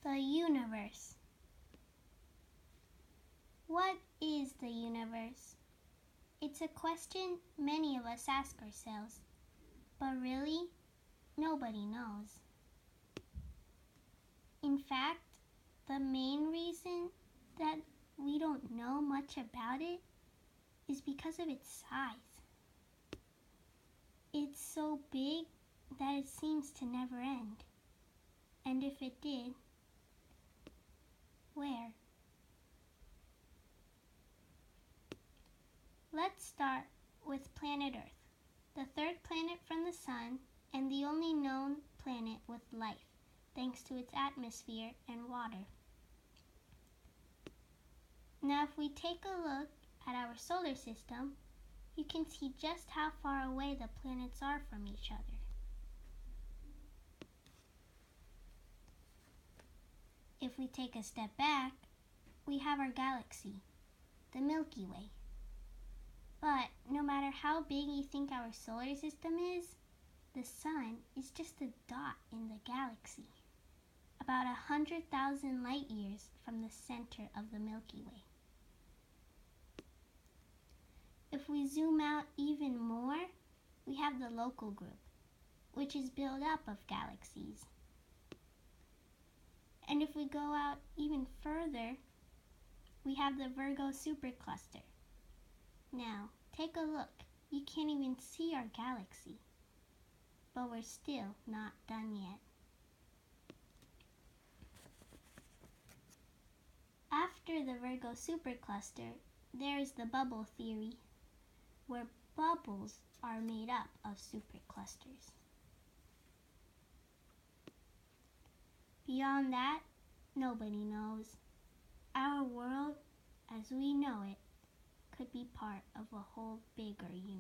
The universe. What is the universe? It's a question many of us ask ourselves, but really, nobody knows. In fact, the main reason that we don't know much about it is because of its size. It's so big that it seems to never end. And if it did, where? Let's start with planet Earth, the third planet from the Sun and the only known planet with life, thanks to its atmosphere and water. Now if we take a look at our solar system, you can see just how far away the planets are from each other. If we take a step back, we have our galaxy, the Milky Way. But no matter how big you think our solar system is, the Sun is just a dot in the galaxy, about 100,000 light years from the center of the Milky Way. If we zoom out even more, we have the Local Group, which is built up of galaxies. And if we go out even further, we have the Virgo supercluster. Now, take a look. You can't even see our galaxy. But we're still not done yet. After the Virgo supercluster, there is the bubble theory, where bubbles are made up of superclusters. Beyond that, nobody knows. Our world, as we know it, could be part of a whole bigger universe.